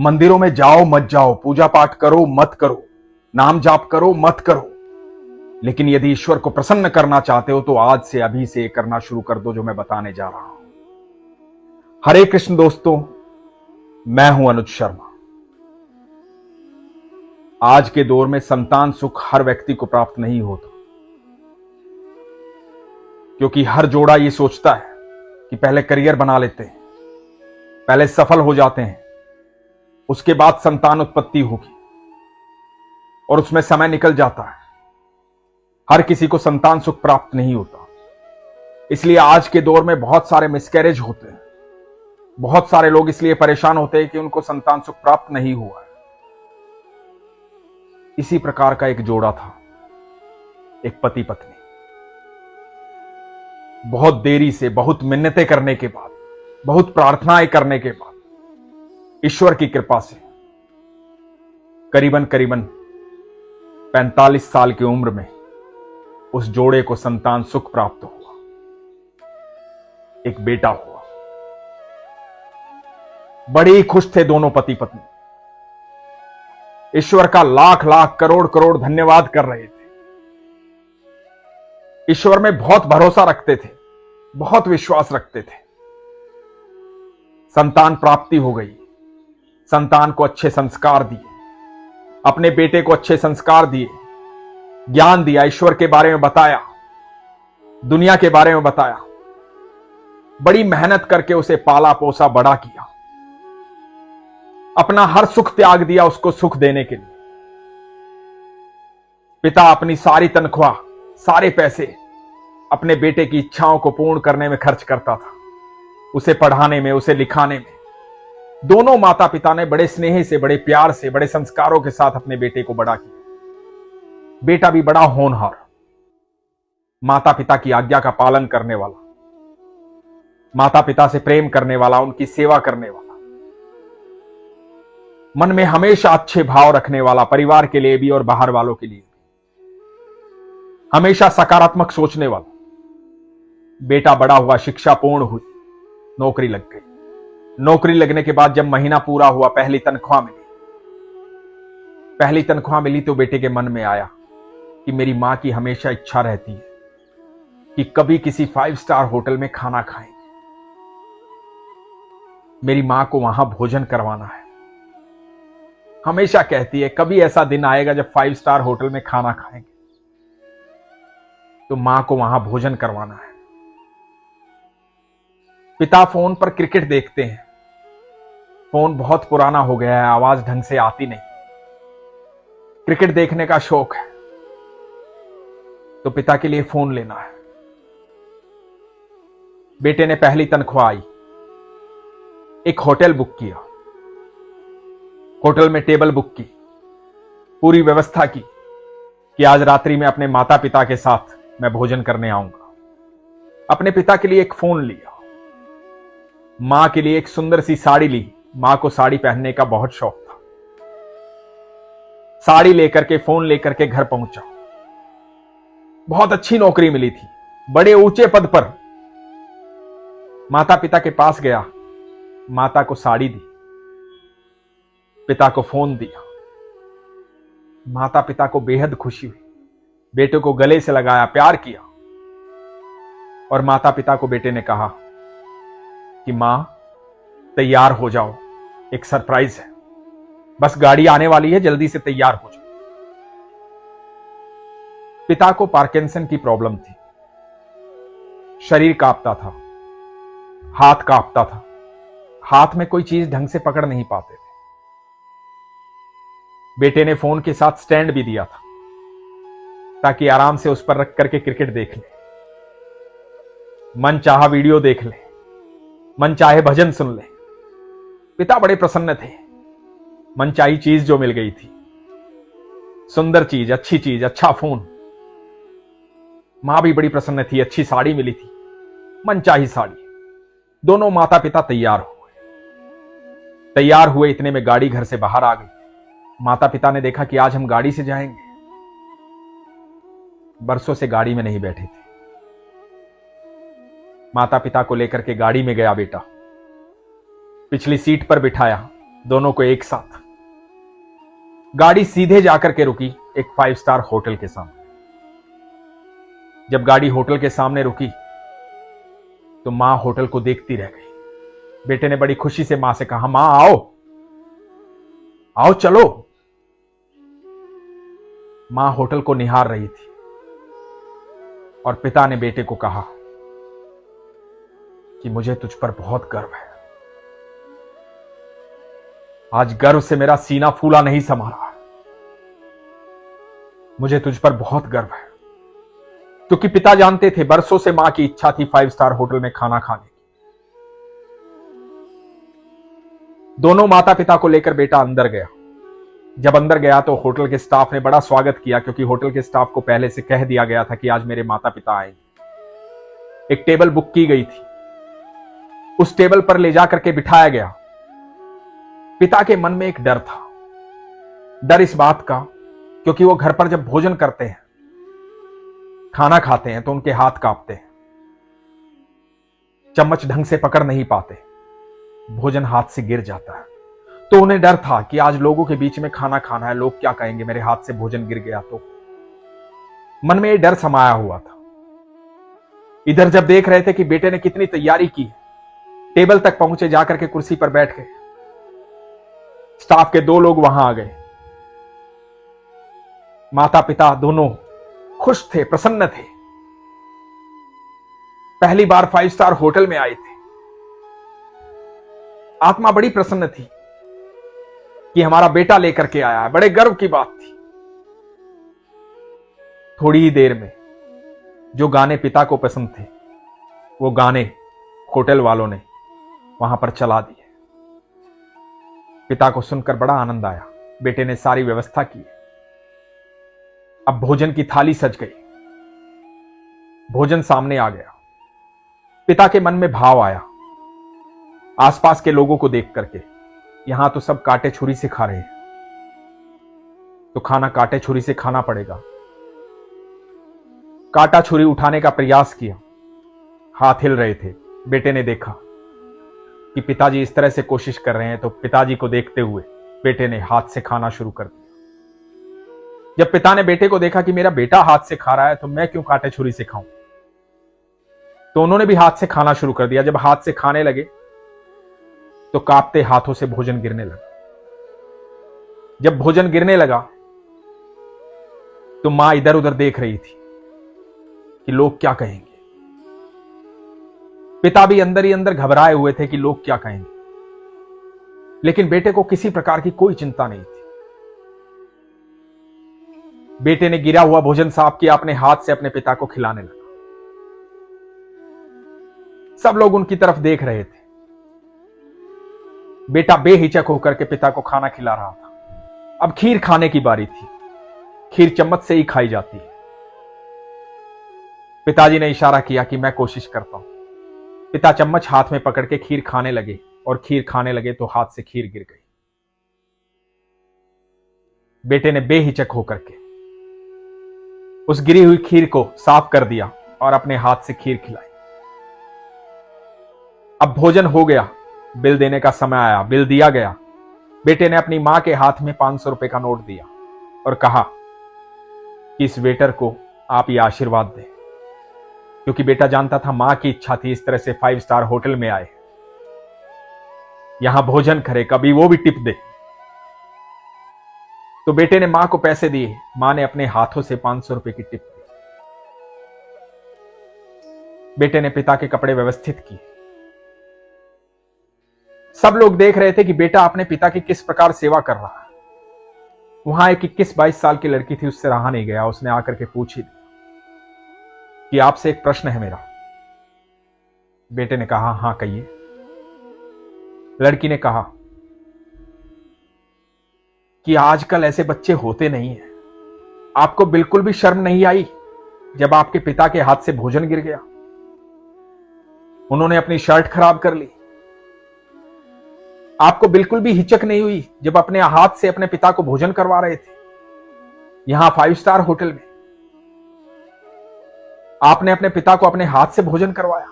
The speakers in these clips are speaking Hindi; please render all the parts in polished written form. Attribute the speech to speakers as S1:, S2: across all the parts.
S1: मंदिरों में जाओ मत जाओ, पूजा पाठ करो मत करो, नाम जाप करो मत करो, लेकिन यदि ईश्वर को प्रसन्न करना चाहते हो तो आज से अभी से करना शुरू कर दो जो मैं बताने जा रहा हूं। हरे कृष्ण दोस्तों, मैं हूं अनुज शर्मा। आज के दौर में संतान सुख हर व्यक्ति को प्राप्त नहीं होता, क्योंकि हर जोड़ा ये सोचता है कि पहले करियर बना लेते हैं, पहले सफल हो जाते हैं, उसके बाद संतान उत्पत्ति होगी, और उसमें समय निकल जाता है। हर किसी को संतान सुख प्राप्त नहीं होता, इसलिए आज के दौर में बहुत सारे मिसकैरेज होते हैं। बहुत सारे लोग इसलिए परेशान होते हैं कि उनको संतान सुख प्राप्त नहीं हुआ है। इसी प्रकार का एक जोड़ा था, एक पति पत्नी। बहुत देरी से, बहुत मिन्नतें करने के बाद, बहुत प्रार्थनाएं करने के बाद, ईश्वर की कृपा से करीबन 45 साल की उम्र में उस जोड़े को संतान सुख प्राप्त हुआ, एक बेटा हुआ। बड़े ही खुश थे दोनों पति पत्नी, ईश्वर का लाख लाख करोड़ करोड़ धन्यवाद कर रहे थे। ईश्वर में बहुत भरोसा रखते थे, बहुत विश्वास रखते थे। संतान प्राप्ति हो गई, संतान को अच्छे संस्कार दिए, अपने बेटे को अच्छे संस्कार दिए, ज्ञान दिया, ईश्वर के बारे में बताया, दुनिया के बारे में बताया, बड़ी मेहनत करके उसे पाला पोसा बड़ा किया, अपना हर सुख त्याग दिया उसको सुख देने के लिए। पिता अपनी सारी तनख्वाह, सारे पैसे अपने बेटे की इच्छाओं को पूर्ण करने में खर्च करता था, उसे पढ़ाने में, उसे लिखाने में। दोनों माता पिता ने बड़े स्नेह से, बड़े प्यार से, बड़े संस्कारों के साथ अपने बेटे को बड़ा किया। बेटा भी बड़ा होनहार, माता पिता की आज्ञा का पालन करने वाला, माता पिता से प्रेम करने वाला, उनकी सेवा करने वाला, मन में हमेशा अच्छे भाव रखने वाला, परिवार के लिए भी और बाहर वालों के लिए भी हमेशा सकारात्मक सोचने वाला। बेटा बड़ा हुआ, शिक्षा पूर्ण हुई, नौकरी लग गई। नौकरी लगने के बाद जब महीना पूरा हुआ, पहली तनख्वाह मिली। पहली तनख्वाह मिली तो बेटे के मन में आया कि मेरी मां की हमेशा इच्छा रहती है कि कभी किसी 5 स्टार होटल में खाना खाएंगे, मेरी मां को वहां भोजन करवाना है। हमेशा कहती है कभी ऐसा दिन आएगा जब 5 स्टार होटल में खाना खाएंगे, तो मां को वहां भोजन करवाना है। पिता फोन पर क्रिकेट देखते हैं, फोन बहुत पुराना हो गया है, आवाज ढंग से आती नहीं, क्रिकेट देखने का शौक है, तो पिता के लिए फोन लेना है। बेटे ने पहली तनख्वाह आई, एक होटल बुक किया, होटल में टेबल बुक की, पूरी व्यवस्था की कि आज रात्रि में अपने माता पिता के साथ मैं भोजन करने आऊंगा। अपने पिता के लिए एक फोन लिया, मां के लिए एक सुंदर सी साड़ी ली। मां को साड़ी पहनने का बहुत शौक था। साड़ी लेकर के, फोन लेकर के घर पहुंचा। बहुत अच्छी नौकरी मिली थी, बड़े ऊंचे पद पर। माता पिता के पास गया, माता को साड़ी दी, पिता को फोन दिया। माता पिता को बेहद खुशी हुई, बेटे को गले से लगाया, प्यार किया। और माता पिता को बेटे ने कहा कि मां तैयार हो जाओ, एक सरप्राइज है, बस गाड़ी आने वाली है, जल्दी से तैयार हो जाओ। पिता को पार्किंसन की प्रॉब्लम थी, शरीर कांपता था, हाथ कांपता था, हाथ में कोई चीज ढंग से पकड़ नहीं पाते थे। बेटे ने फोन के साथ स्टैंड भी दिया था ताकि आराम से उस पर रख करके क्रिकेट देख ले, मन चाहा वीडियो देख ले, मन चाहे भजन सुन ले। पिता बड़े प्रसन्न थे, मनचाही चीज जो मिल गई थी, सुंदर चीज, अच्छी चीज, अच्छा फोन। मां भी बड़ी प्रसन्न थी, अच्छी साड़ी मिली थी, मनचाही साड़ी। दोनों माता पिता तैयार हुए। इतने में गाड़ी घर से बाहर आ गई। माता पिता ने देखा कि आज हम गाड़ी से जाएंगे। बरसों से गाड़ी में नहीं बैठे थे। माता पिता को लेकर के गाड़ी में गया बेटा, पिछली सीट पर बिठाया, दोनों को एक साथ। गाड़ी सीधे जाकर के रुकी एक 5 स्टार होटल के सामने। जब गाड़ी होटल के सामने रुकी तो मां होटल को देखती रह गई। बेटे ने बड़ी खुशी से मां से कहा, मां आओ आओ चलो। मां होटल को निहार रही थी और पिता ने बेटे को कहा कि मुझे तुझ पर बहुत गर्व है। आज गर्व से मेरा सीना फूला नहीं समा रहा। मुझे तुझ पर बहुत गर्व है। क्योंकि पिता जानते थे बरसों से मां की इच्छा थी 5 स्टार होटल में खाना खाने की। दोनों माता पिता को लेकर बेटा अंदर गया। जब अंदर गया तो होटल के स्टाफ ने बड़ा स्वागत किया, क्योंकि होटल के स्टाफ को पहले से कह दिया गया था कि आज मेरे माता पिता आएंगे। एक टेबल बुक की गई थी, उस टेबल पर ले जाकर के बिठाया गया। पिता के मन में एक डर था। डर इस बात का क्योंकि वो घर पर जब भोजन करते हैं, खाना खाते हैं, तो उनके हाथ कांपते हैं, चम्मच ढंग से पकड़ नहीं पाते, भोजन हाथ से गिर जाता है। तो उन्हें डर था कि आज लोगों के बीच में खाना खाना है, लोग क्या कहेंगे, मेरे हाथ से भोजन गिर गया तो। मन में यह डर समाया हुआ था। इधर जब देख रहे थे कि बेटे ने कितनी तैयारी की, टेबल तक पहुंचे, जाकर के कुर्सी पर बैठ गए। स्टाफ के 2 लोग वहां आ गए। माता पिता दोनों खुश थे, प्रसन्न थे। पहली बार 5 स्टार होटल में आए थे। आत्मा बड़ी प्रसन्न थी कि हमारा बेटा लेकर के आया है। बड़े गर्व की बात थी। थोड़ी ही देर में जो गाने पिता को पसंद थे, वो गाने होटल वालों ने वहां पर चला दिए। पिता को सुनकर बड़ा आनंद आया। बेटे ने सारी व्यवस्था की। अब भोजन की थाली सज गई, भोजन सामने आ गया। पिता के मन में भाव आया, आसपास के लोगों को देख करके, यहां तो सब कांटे छुरी से खा रहे हैं, तो खाना कांटे छुरी से खाना पड़ेगा। कांटा छुरी उठाने का प्रयास किया, हाथ हिल रहे थे। बेटे ने देखा कि पिताजी इस तरह से कोशिश कर रहे हैं, तो पिताजी को देखते हुए बेटे ने हाथ से खाना शुरू कर दिया। जब पिता ने बेटे को देखा कि मेरा बेटा हाथ से खा रहा है, तो मैं क्यों कांटे छुरी से खाऊं, तो उन्होंने भी हाथ से खाना शुरू कर दिया। जब हाथ से खाने लगे तो कांपते हाथों से भोजन गिरने लगा। जब भोजन गिरने लगा तो मां इधर उधर देख रही थी कि लोग क्या कहेंगे। पिता भी अंदर ही अंदर घबराए हुए थे कि लोग क्या कहेंगे, लेकिन बेटे को किसी प्रकार की कोई चिंता नहीं थी। बेटे ने गिरा हुआ भोजन साफ किया, अपने हाथ से अपने पिता को खिलाने लगा। सब लोग उनकी तरफ देख रहे थे। बेटा बेहिचक होकर के पिता को खाना खिला रहा था। अब खीर खाने की बारी थी। खीर चम्मच से ही खाई जाती है। पिताजी ने इशारा किया कि मैं कोशिश करता हूं। पिता चम्मच हाथ में पकड़ के खीर खाने लगे, और खीर खाने लगे तो हाथ से खीर गिर गई। बेटे ने बेहिचक होकर के उस गिरी हुई खीर को साफ कर दिया और अपने हाथ से खीर खिलाई। अब भोजन हो गया, बिल देने का समय आया, बिल दिया गया। बेटे ने अपनी मां के हाथ में 500 रुपए का नोट दिया और कहा कि इस वेटर को आप ये आशीर्वाद दें, क्योंकि बेटा जानता था मां की इच्छा थी इस तरह से 5 स्टार होटल में आए, यहां भोजन करे, कभी वो भी टिप दे। तो बेटे ने मां को पैसे दिए। मां ने अपने हाथों से 500 रुपए की टिप दी। बेटे ने पिता के कपड़े व्यवस्थित किए। सब लोग देख रहे थे कि बेटा अपने पिता की किस प्रकार सेवा कर रहा है। वहां एक 21-22 साल की लड़की थी, उससे रहा नहीं गया। उसने आकर के पूछ ही दिया कि आपसे एक प्रश्न है मेरा। बेटे ने कहा, हां कहिए। लड़की ने कहा कि आजकल ऐसे बच्चे होते नहीं हैं। आपको बिल्कुल भी शर्म नहीं आई जब आपके पिता के हाथ से भोजन गिर गया? उन्होंने अपनी शर्ट खराब कर ली। आपको बिल्कुल भी हिचक नहीं हुई जब अपने हाथ से अपने पिता को भोजन करवा रहे थे, यहां 5 स्टार होटल में? आपने अपने पिता को अपने हाथ से भोजन करवाया।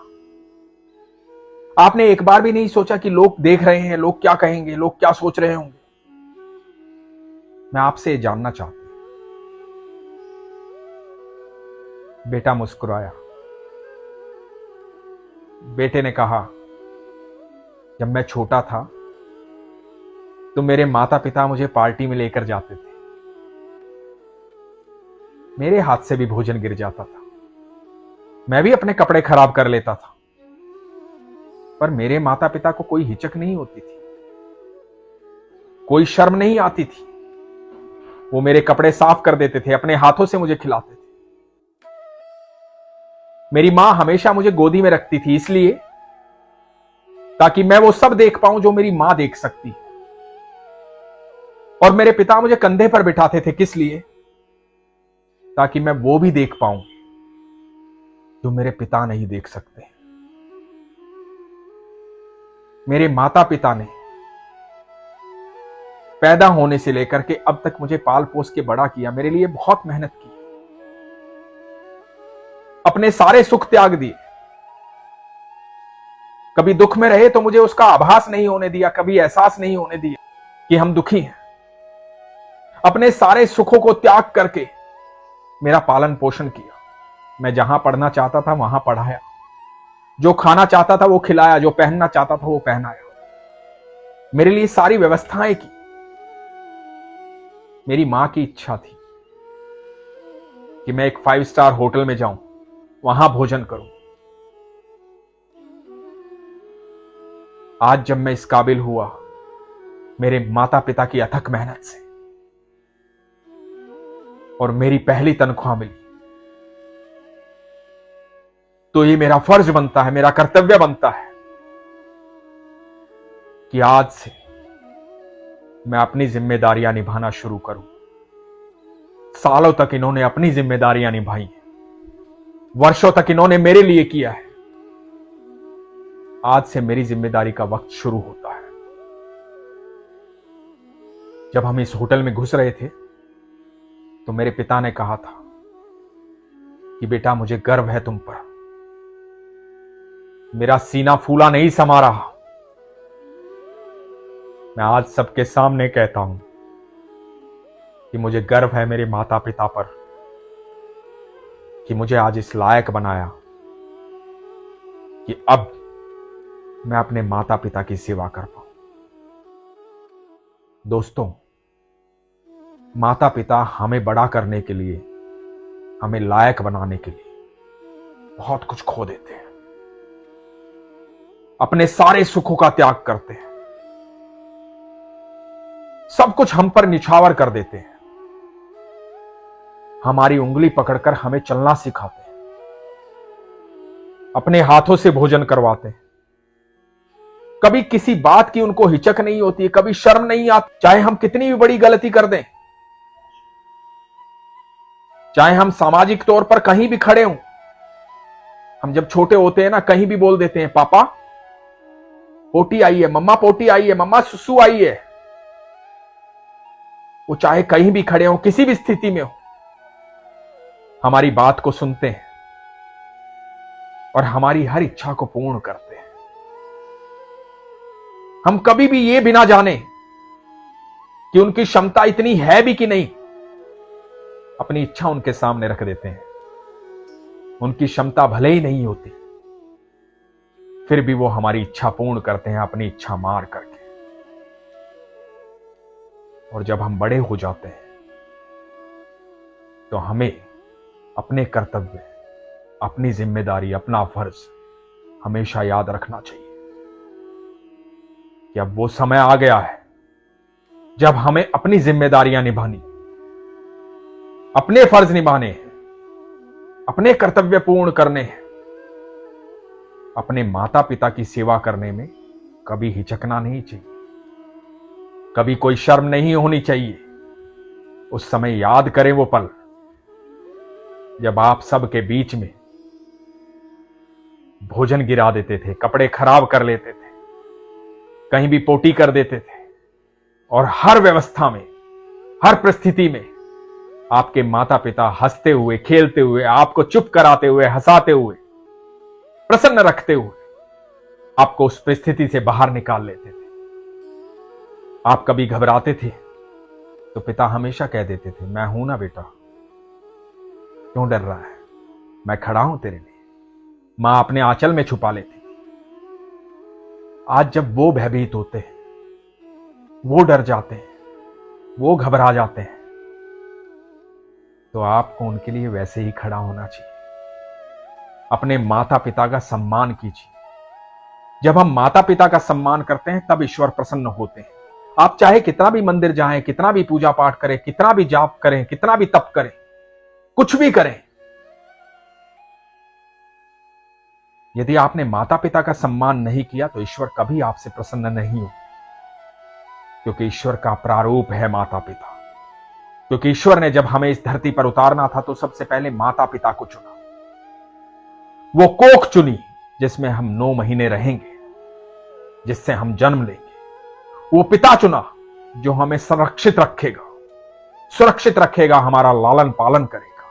S1: आपने एक बार भी नहीं सोचा कि लोग देख रहे हैं, लोग क्या कहेंगे, लोग क्या सोच रहे होंगे? मैं आपसे ये जानना चाहता हूं। बेटा मुस्कुराया। बेटे ने कहा, जब मैं छोटा था तो मेरे माता पिता मुझे पार्टी में लेकर जाते थे। मेरे हाथ से भी भोजन गिर जाता था, मैं भी अपने कपड़े खराब कर लेता था, पर मेरे माता पिता को कोई हिचक नहीं होती थी, कोई शर्म नहीं आती थी। वो मेरे कपड़े साफ कर देते थे, अपने हाथों से मुझे खिलाते थे। मेरी मां हमेशा मुझे गोदी में रखती थी, इसलिए ताकि मैं वो सब देख पाऊं जो मेरी मां देख सकती है। और मेरे पिता मुझे कंधे पर बिठाते थे, किस लिए? ताकि मैं वो भी देख पाऊं जो मेरे पिता नहीं देख सकते। मेरे माता पिता ने पैदा होने से लेकर के अब तक मुझे पाल पोस के बड़ा किया, मेरे लिए बहुत मेहनत की, अपने सारे सुख त्याग दिए। कभी दुख में रहे तो मुझे उसका आभास नहीं होने दिया, कभी एहसास नहीं होने दिया कि हम दुखी हैं। अपने सारे सुखों को त्याग करके मेरा पालन पोषण किया। मैं जहां पढ़ना चाहता था वहां पढ़ाया, जो खाना चाहता था वो खिलाया, जो पहनना चाहता था वो पहनाया, मेरे लिए सारी व्यवस्थाएं की। मेरी मां की इच्छा थी कि मैं एक 5 स्टार होटल में जाऊं, वहां भोजन करूं। आज जब मैं इस काबिल हुआ, मेरे माता पिता की अथक मेहनत से, और मेरी पहली तनख्वाह मिली, तो ये मेरा फर्ज बनता है, मेरा कर्तव्य बनता है कि आज से मैं अपनी जिम्मेदारियां निभाना शुरू करूं। सालों तक इन्होंने अपनी जिम्मेदारियां निभाई हैं, वर्षों तक इन्होंने मेरे लिए किया है। आज से मेरी जिम्मेदारी का वक्त शुरू होता है। जब हम इस होटल में घुस रहे थे तो मेरे पिता ने कहा था कि बेटा, मुझे गर्व है तुम पर। मेरा सीना फूला नहीं समा रहा। मैं आज सबके सामने कहता हूं कि मुझे गर्व है मेरे माता पिता पर, कि मुझे आज इस लायक बनाया कि अब मैं अपने माता पिता की सेवा कर पाऊं। दोस्तों, माता पिता हमें बड़ा करने के लिए, हमें लायक बनाने के लिए बहुत कुछ खो देते हैं, अपने सारे सुखों का त्याग करते हैं, सब कुछ हम पर निछावर कर देते हैं, हमारी उंगली पकड़कर हमें चलना सिखाते हैं, अपने हाथों से भोजन करवाते हैं। कभी किसी बात की उनको हिचक नहीं होती है, कभी शर्म नहीं आती, चाहे हम कितनी भी बड़ी गलती कर दें, चाहे हम सामाजिक तौर पर कहीं भी खड़े हों। हम जब छोटे होते हैं ना, कहीं भी बोल देते हैं, पापा पोटी आई है, मम्मा पोटी आई है, मम्मा सुसु आई है। वो चाहे कहीं भी खड़े हो, किसी भी स्थिति में हो, हमारी बात को सुनते हैं और हमारी हर इच्छा को पूर्ण करते हैं। हम कभी भी ये बिना जाने कि उनकी क्षमता इतनी है भी कि नहीं, अपनी इच्छा उनके सामने रख देते हैं। उनकी क्षमता भले ही नहीं होती, फिर भी वो हमारी इच्छा पूर्ण करते हैं, अपनी इच्छा मार करके। और जब हम बड़े हो जाते हैं तो हमें अपने कर्तव्य, अपनी जिम्मेदारी, अपना फर्ज हमेशा याद रखना चाहिए कि अब वो समय आ गया है जब हमें अपनी जिम्मेदारियां निभानी, अपने फर्ज निभाने हैं, अपने कर्तव्य पूर्ण करने हैं। अपने माता पिता की सेवा करने में कभी हिचकना नहीं चाहिए, कभी कोई शर्म नहीं होनी चाहिए। उस समय याद करें वो पल जब आप सबके बीच में भोजन गिरा देते थे, कपड़े खराब कर लेते थे, कहीं भी पोटी कर देते थे, और हर व्यवस्था में, हर परिस्थिति में आपके माता पिता हंसते हुए, खेलते हुए, आपको चुप कराते हुए, हंसाते हुए, प्रसन्न रखते हुए आपको उस परिस्थिति से बाहर निकाल लेते थे। आप कभी घबराते थे तो पिता हमेशा कह देते थे, मैं हूं ना बेटा, क्यों डर रहा है, मैं खड़ा हूं तेरे लिए। मां अपने आंचल में छुपा लेती थी। आज जब वो भयभीत होते हैं, वो डर जाते हैं, वो घबरा जाते हैं, तो आपको उनके लिए वैसे ही खड़ा होना चाहिए। अपने माता पिता का सम्मान कीजिए। जब हम माता पिता का सम्मान करते हैं तब ईश्वर प्रसन्न होते हैं। आप चाहे कितना भी मंदिर जाएं, कितना भी पूजा पाठ करें, कितना भी जाप करें, कितना भी तप करें, कुछ भी करें, यदि आपने माता पिता का सम्मान नहीं किया तो ईश्वर कभी आपसे प्रसन्न नहीं हो, क्योंकि ईश्वर का प्रारूप है माता पिता। क्योंकि ईश्वर ने जब हमें इस धरती पर उतारना था तो सबसे पहले माता पिता को चुना। वो कोख चुनी जिसमें हम 9 महीने रहेंगे, जिससे हम जन्म लेंगे। वो पिता चुना जो हमें सुरक्षित रखेगा, हमारा लालन पालन करेगा।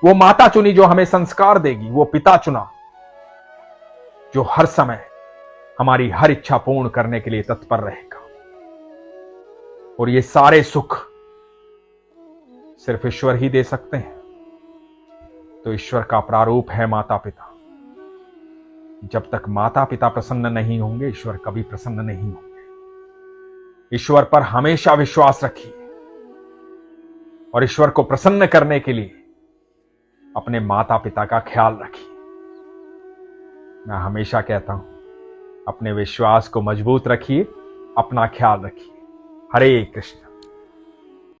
S1: वो माता चुनी जो हमें संस्कार देगी। वो पिता चुना जो हर समय हमारी हर इच्छा पूर्ण करने के लिए तत्पर रहेगा। और ये सारे सुख सिर्फ ईश्वर ही दे सकते हैं। तो ईश्वर का प्रारूप है माता पिता। जब तक माता पिता प्रसन्न नहीं होंगे, ईश्वर कभी प्रसन्न नहीं होंगे। ईश्वर पर हमेशा विश्वास रखिए और ईश्वर को प्रसन्न करने के लिए अपने माता पिता का ख्याल रखिए। मैं हमेशा कहता हूं, अपने विश्वास को मजबूत रखिए, अपना ख्याल रखिए। हरे कृष्ण।